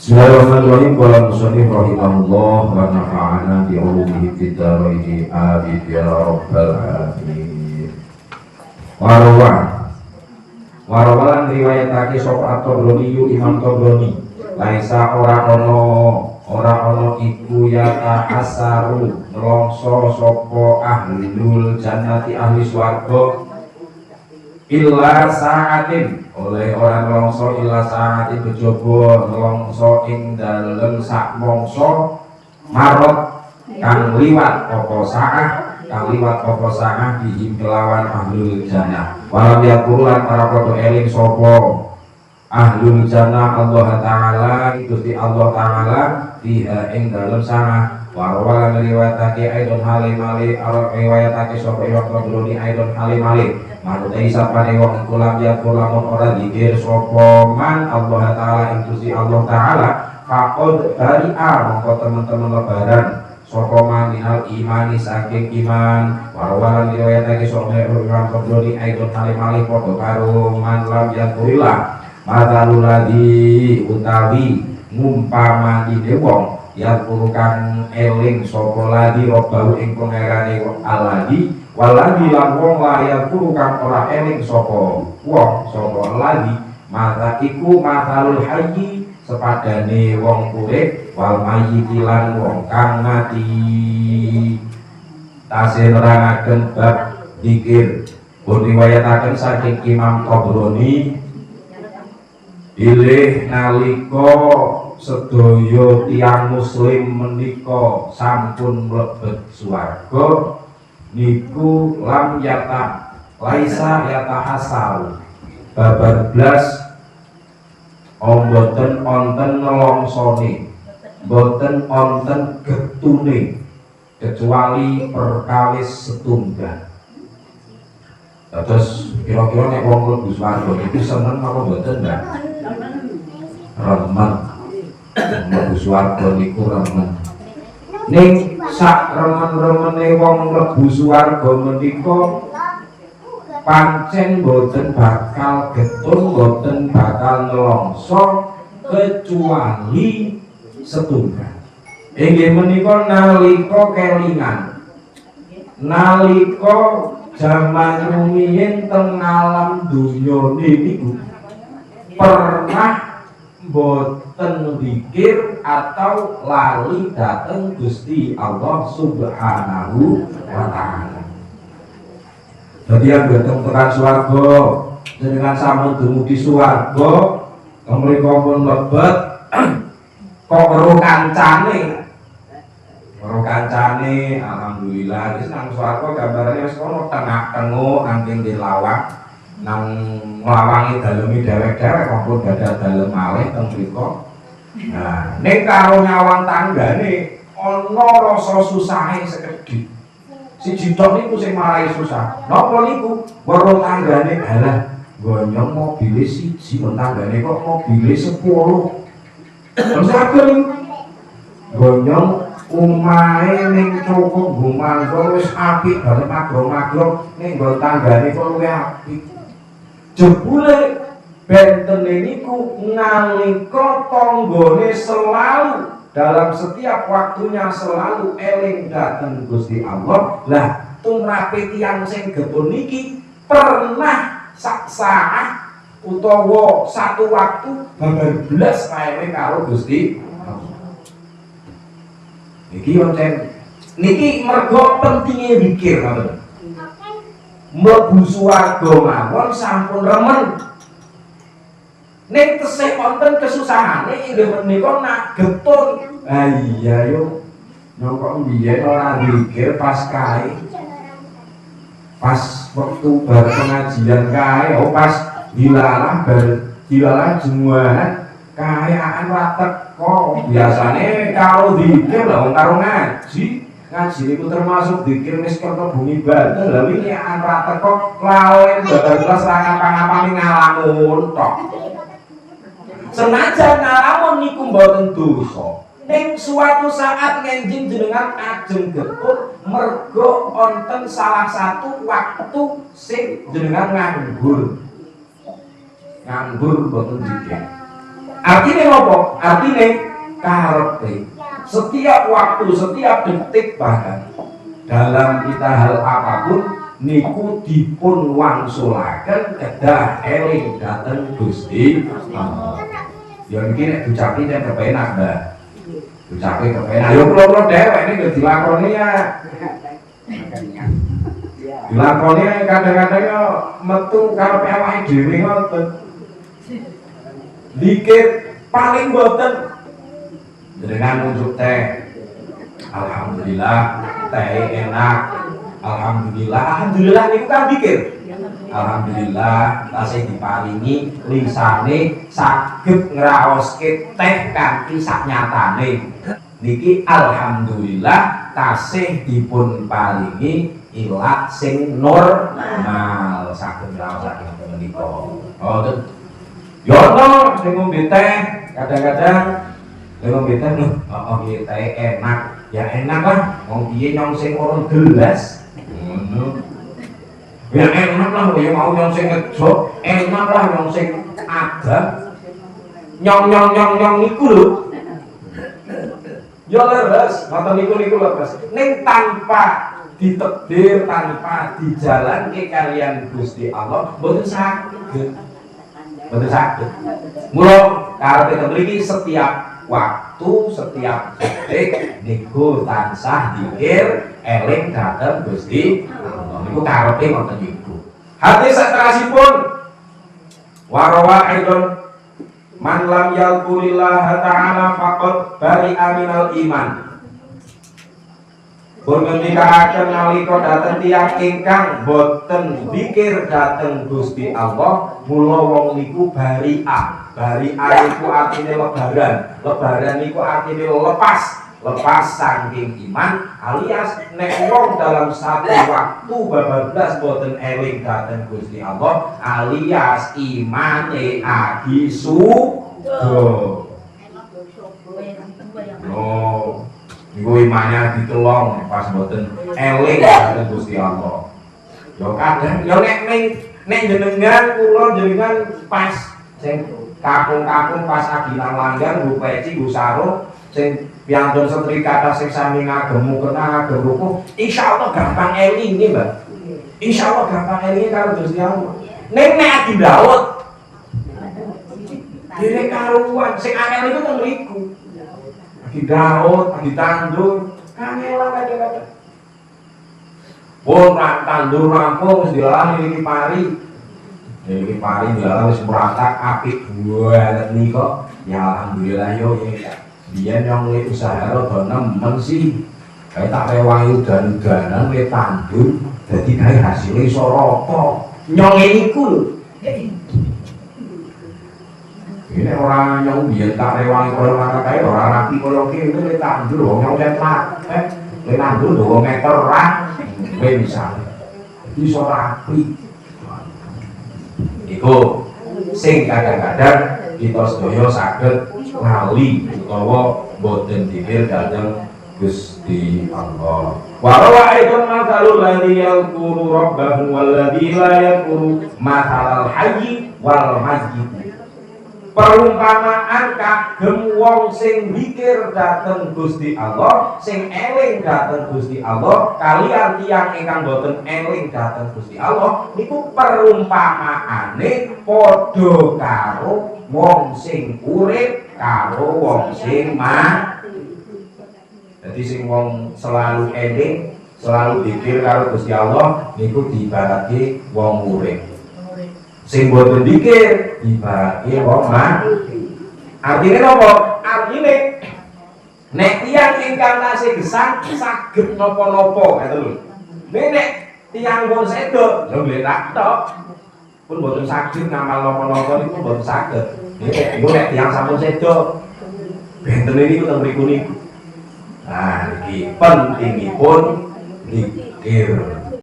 Bismillahirrahmanirrahim. Qala musannif rahimahullah wa nafa'ana bi ulumihi fid dharain amin ya rabbal alamin. Warawalan riwayatake sapa At-Tabrani Imam Tabrani laisa ora ono iku yata asaru nelongso sapa ahlul jannati ahli swarga illa sa'atin oleh orang nelongso illa sa'atin kejaba nelongso ing dalem sak mangsa marot kang liwat apa sa'ah dihim kelawan ahlul jannah walam yakulan para padha eling sapa ahlul jannah Allah Ta'ala Gusti Allah Ta'ala fiha ing dalem sa'ah warwalan riwayatake aidon halimali riwayatake sapa Imam Tabrani aidon halimali manutai sapane wong kulam yakulamun ora dikir sapa man Allah Ta'ala ing Gusti Allah Ta'ala faqad bari'a mongko teman-teman lebaran sapa manihal imani saking iman warwalan riwayatake sapa Imam Tabrani aidon halimali padha karo man lam yakurillah mataluladi utawi ngumpamani wong yang kang eling sapa ladi robahu ing pangerane aladi waladi lan wong layan kang ora eling sapa wong sapa ladi mata iku matalul hayyi sepadane wong urip wal mayyit lan wong kang mati. Tasih nerangaken bab zikir pun riwayataken saking Imam Tabrani bilih nalika sedaya tiyang muslim menika sampun mlebet swarga niku lam yata laisa yata hasal babar blas mboten wonten nelongsone mboten wonten getune kecuali perkawis setunggal. Terus kira-kira nek wong mlebu swarga itu seneng apa mboten, Mbak? Remen. Mlebu swarga niku remen. Ning sak remen-remene wong mlebu swarga menika pancen boten bakal getun, boten bakal nelongso kecuali setunggal. Inggih menika nalika kelingan, nalika jaman rumiyin teng alam dunya niku pernah boten zikir atau lali dateng Gusti Allah Subhanahu wa Ta'ala. Dadi yang dateng tekan swarga dengan sampun dumugi swarga mriku pun lebet kok karo kancane alhamdulillah wis nang swarga gambarane wis kono tengah-tengah angking dilawak nang nglawangi daleme dhewek-dhewek maupun badhe dalem malih teng mriku. Nah, ning karo nyawang tanggane ana rasa susahe sekedhik. Siji tok niku sing marai susah. Napa niku? Weruh tanggane halah gonyong mobile siji men tanggane kok mobile 10. Terus aku niku gonyong umahe ning cukup gumanggo wis apik banget magro-magro ning nggon tanggane kok luwih apik. Jebule bentene niku nalika tanggane selalu dalam setiap waktunya selalu eling dhateng Gusti Allah. Lah tumrape tiyang sing getun niki pernah sak saat utawa satu waktu bablas kae karo Gusti Allah. Niki wonten niki mergo pentinge zikir ngoten. Mlebu swarga mawon sampun remen. Ning tesih wonten kesusahane inggih menika nak getun. Ah iya yo. Nang mbiyen ora zikir pas kae. Pas wektu bar pengajian kae, pas dilalah jumuahan kae akan watek kok. Biasane karo zikir lho karo ngaji. Ngaji niku termasuk zikir wis kerta bumi batu. Lah wingi akan watek kok lawen bablas ra ngapa-ngapane ngalamun tok. Senajan ngalamun niku mboten dosa. Ning suatu saat ngenjing jenengan ajeng getun mergo wonten salah satu waktu sing jenengan nganggur. Nganggur mboten zikir. Artinya apa? Artinya karepe setiap waktu, setiap detik bahkan dalam kita hal apapun niku dipun wangsulaken kedah eling dhateng Gusti Allah. Ya iki nek ducake nek kepenak, Mbak. Ducake kepenak. Ya kula dhewek niki dilakoni ya. Dilakoni kadang-kadang yo metu karepe awake dhewe ngoten. Dikir paling boten dengan unjuk teh. Alhamdulillah teh enak. Alhamdulillah niku kan dikir. Alhamdulillah tasih diparingi lisane saged ngraoske teh kanthi saknyatane. Niki alhamdulillah tasih dipun paringi ilat sing normal saged ngraosake menika. Oh, yo no sing ngombe teh kadang-kadang ngombe teh nggih teh enak. Ya enak lah, wong piye nyong sing ora gelas. Ngono. Ya enak lah, ya mau nyong sing ngejok, enak lah nyong sing ada. Nyong niku lho. Ya leres, ngoten niku leres. Ning tanpa ditakdir, tanpa dijalanke kalian Gusti Allah, mboten saged. Mboten saged. Mula karepe mriki setiap waktu, setiap detik niku tansah dikir eling dhateng Gusti Allah. Niku karepe ngoten niku. Hadis saterasipun warawa aidon man lam yalqulillah ta'ala faqad bari'a minal iman. Pun ngendikaaken nalika dhateng tiyang ingkang boten zikir dhateng Gusti Allah, mula wong niku bari'a. Bari'a iku artine lebaran. Lebaran niku artine lepas saking iman, alias nek wong dalam satu waktu bablas boten eling dhateng Gusti Allah, alias imane agisudo. Oh, niku imannya ditelong pas boten eling dhateng Gusti Allah. Yo kadang yo nek jenengan kula jenengan pas sing kakung-kakung pas aginan langgar nggo peci nggo sarung sing piantun setrika sing sami ngagemu kena ngagem ruku, insyaallah gampang eling nggih, Mbak. Insyaallah gampang eling karo Gusti Allah. Ning nek adi Daud dene karuan sing angel iku teng mriku. Adi Daud, adi tandur, kangelan kadang-kadang. Pun tandur rampung wis dilalani iki pari. Iki pari dilalani wis meratak apik banget nika. Ya alhamdulillah yo ya. Biyen yang usaha rada nemen sih. Kayak tak rewangi udan-udanan we tandur dadi gawe hasile iso rata. Nyonge niku lho. Ini orang yang biyen tak rewangi kaya mana kae ora rapi kaya kene we tandur wong nyong cetak. We tandur 2 meter rak. We bisa. Iso rapi. Iku sing kadang-kadang kita sedaya saged lali utawa boten dikir dhateng Gusti Allah. Wa rawa aidon mathalul ladzi yaqulu rabbahu wal ladzi la yaqulu mathalal hayyi wal mayyit. Perumpamaan kagem wong sing mikir dhateng Gusti Allah, sing eling dhateng Gusti Allah, kalian tiyang ingkang boten eling dhateng Gusti Allah, niku perumpamaane padha karo wong sing urip karo wong sing mati. Jadi sing wong selalu eling, selalu dikir karo Gusti Allah, niku diibaratke wong urip. Sing boten dikir ibaratke wong mati. Artinya apa? Artinya nek tiyang ingkang tasih gesang saged napa-napa ngoten lho. Nek tiyang pun sedo lho mletak tok. Pun boten saged ngamal napa-napa niku boten saged. Nek tiyang sampun sedo benten niku teng mriku niku. Nah iki pentingipun dikir.